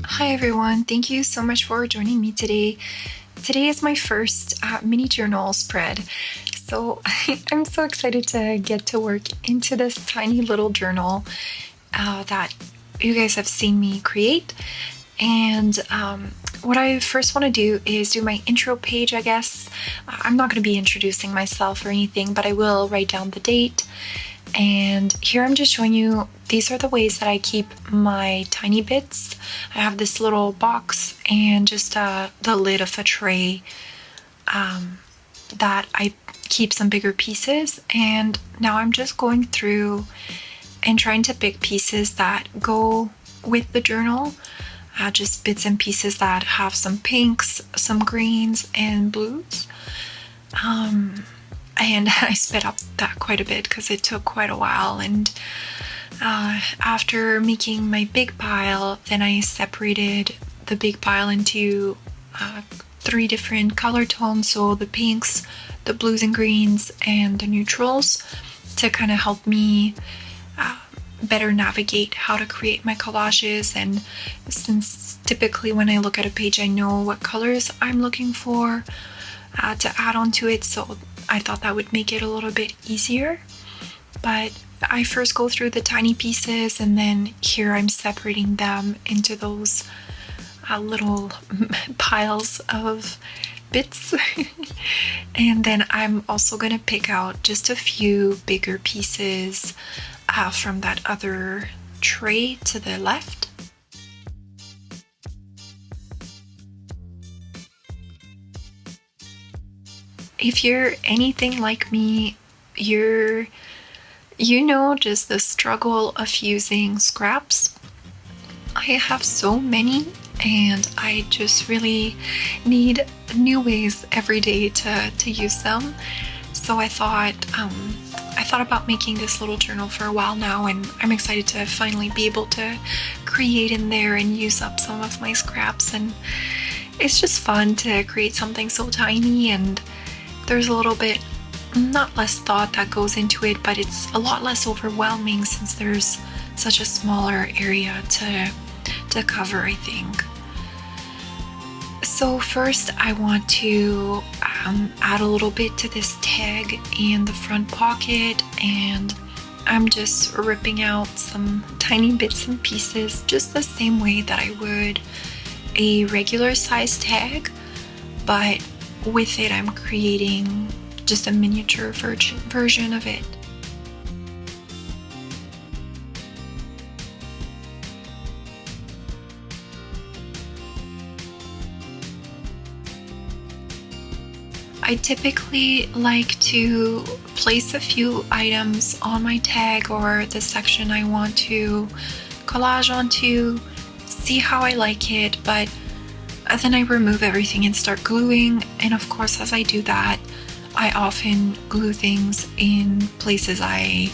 Hi everyone, thank you so much for joining me today. Today is my first mini journal spread, so I'm so excited to get to work into this tiny little journal that you guys have seen me create. And what I first want to do is do my intro page, I guess. I'm not going to be introducing myself or anything, but I will write down the date. And here I'm just showing you, these are the ways that I keep my tiny bits. I have this little box and just the lid of a tray that I keep some bigger pieces. And now I'm just going through and trying to pick pieces that go with the journal. Just bits and pieces that have some pinks, some greens, and blues. And I sped up that quite a bit because it took quite a while. And after making my big pile, then I separated the big pile into 3 different color tones. So the pinks, the blues and greens, and the neutrals, to kind of help me better navigate how to create my collages. And since typically when I look at a page, I know what colors I'm looking for to add onto it, so I thought that would make it a little bit easier. But I first go through the tiny pieces, and then here I'm separating them into those little piles of bits. And then I'm also going to pick out just a few bigger pieces from that other tray to the left. If you're anything like me, you know just the struggle of using scraps. I have so many, and I just really need new ways every day to use them. So I thought about making this little journal for a while now, and I'm excited to finally be able to create in there and use up some of my scraps. And it's just fun to create something so tiny, and there's a little bit, not less thought that goes into it, but it's a lot less overwhelming since there's such a smaller area to cover, I think. So first I want to add a little bit to this tag in the front pocket, and I'm just ripping out some tiny bits and pieces just the same way that I would a regular size tag, but with it I'm creating just a miniature version of it. I typically like to place a few items on my tag or the section I want to collage onto, see how I like it, but then I remove everything and start gluing. And of course, as I do that, I often glue things in places I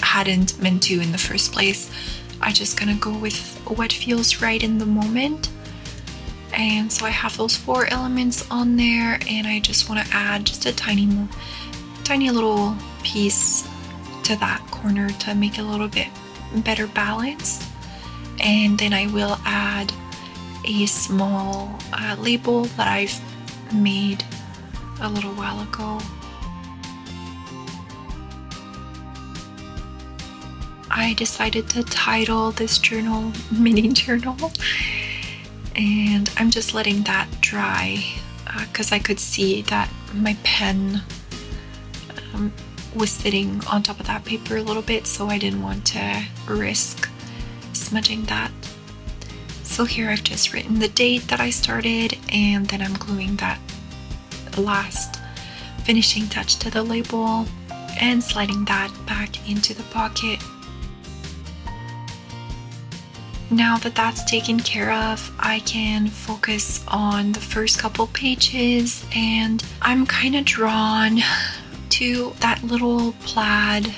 hadn't meant to in the first place. I just gonna go with what feels right in the moment. And so I have those 4 elements on there, and I just want to add just a tiny little piece to that corner to make it a little bit better balanced. And then I will add a small label that I've made a little while ago. I decided to title this journal Mini Journal, and I'm just letting that dry because I could see that my pen was sitting on top of that paper a little bit, so I didn't want to risk smudging that. So here I've just written the date that I started, and then I'm gluing that last finishing touch to the label and sliding that back into the pocket. Now that that's taken care of, I can focus on the first couple pages, and I'm kind of drawn to that little plaid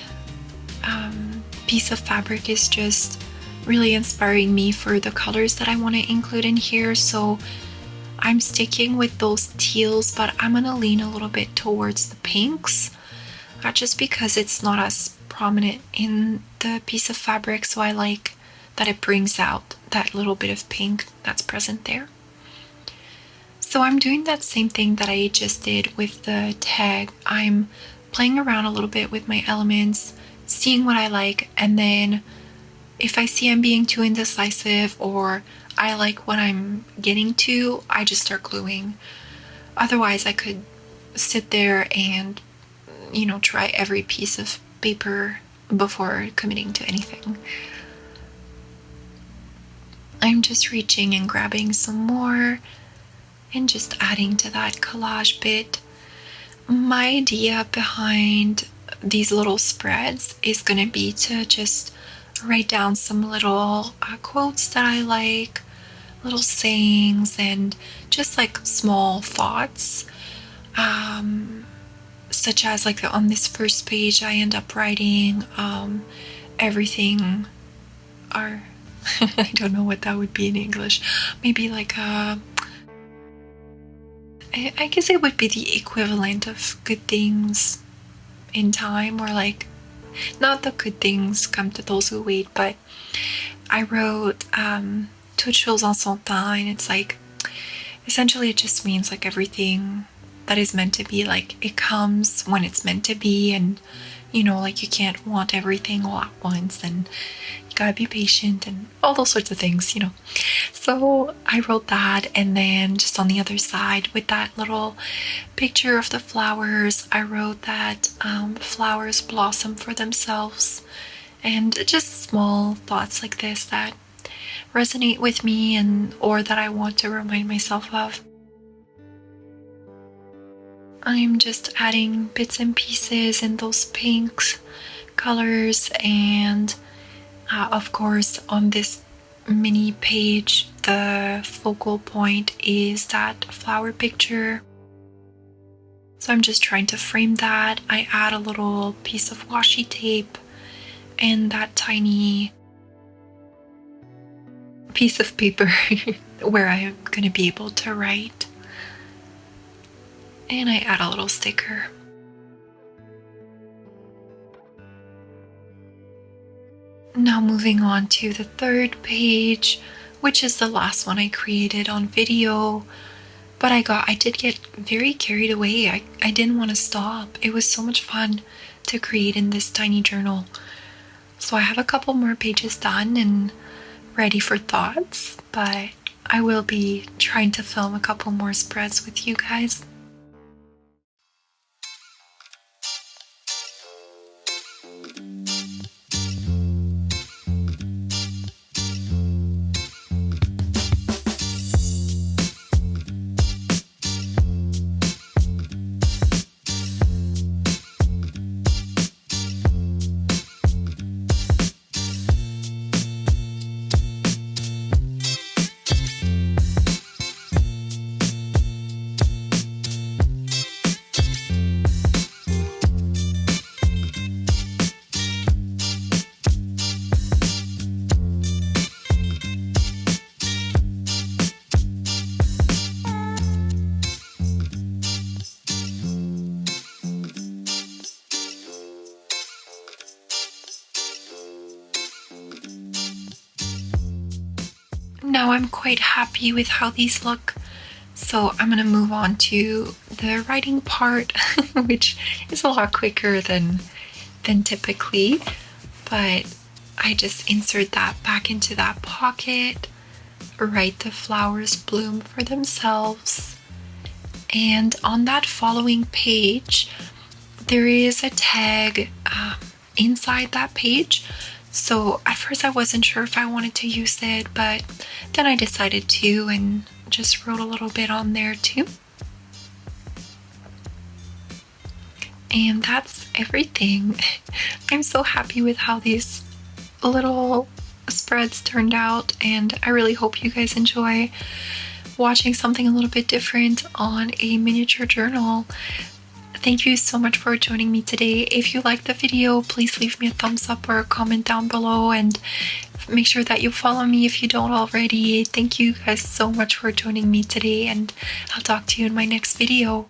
piece of fabric. Is just really inspiring me for the colors that I want to include in here. So I'm sticking with those teals, but I'm gonna lean a little bit towards the pinks, just because it's not as prominent in the piece of fabric, so I like that it brings out that little bit of pink that's present there. So I'm doing that same thing that I just did with the tag. I'm playing around a little bit with my elements, seeing what I like, and then if I see I'm being too indecisive or I like what I'm getting to, I just start gluing. Otherwise, I could sit there and, try every piece of paper before committing to anything. I'm just reaching and grabbing some more and just adding to that collage bit. My idea behind these little spreads is going to be to just write down some little quotes that I like, little sayings, and just like small thoughts. Such as like on this first page, I end up writing everything are I don't know what that would be in English. Maybe like I guess it would be the equivalent of good things in time, or like not the good things come to those who wait, but I wrote toutes choses en son temps, and it's like essentially it just means like everything that is meant to be, like it comes when it's meant to be, and like you can't want everything all at once, and you gotta be patient and all those sorts of things. So I wrote that, and then just on the other side with that little picture of the flowers, I wrote that flowers blossom for themselves, and just small thoughts like this that resonate with me and or that I want to remind myself of. I'm just adding bits and pieces in those pinks colors, and of course on this mini page the focal point is that flower picture. So I'm just trying to frame that. I add a little piece of washi tape and that tiny piece of paper where I'm going to be able to write. And I add a little sticker. Now moving on to the third page, which is the last one I created on video. But I did get very carried away. I didn't want to stop. It was so much fun to create in this tiny journal. So I have a couple more pages done and ready for thoughts, but I will be trying to film a couple more spreads with you guys. Now I'm quite happy with how these look, so I'm gonna move on to the writing part, which is a lot quicker than typically, but I just insert that back into that pocket, write the flowers bloom for themselves, and on that following page there is a tag inside that page. So at first I wasn't sure if I wanted to use it, but then I decided to and just wrote a little bit on there too. And that's everything. I'm so happy with how these little spreads turned out, and I really hope you guys enjoy watching something a little bit different on a miniature journal. Thank you so much for joining me today. If you liked the video, please leave me a thumbs up or a comment down below, and make sure that you follow me if you don't already. Thank you guys so much for joining me today, and I'll talk to you in my next video.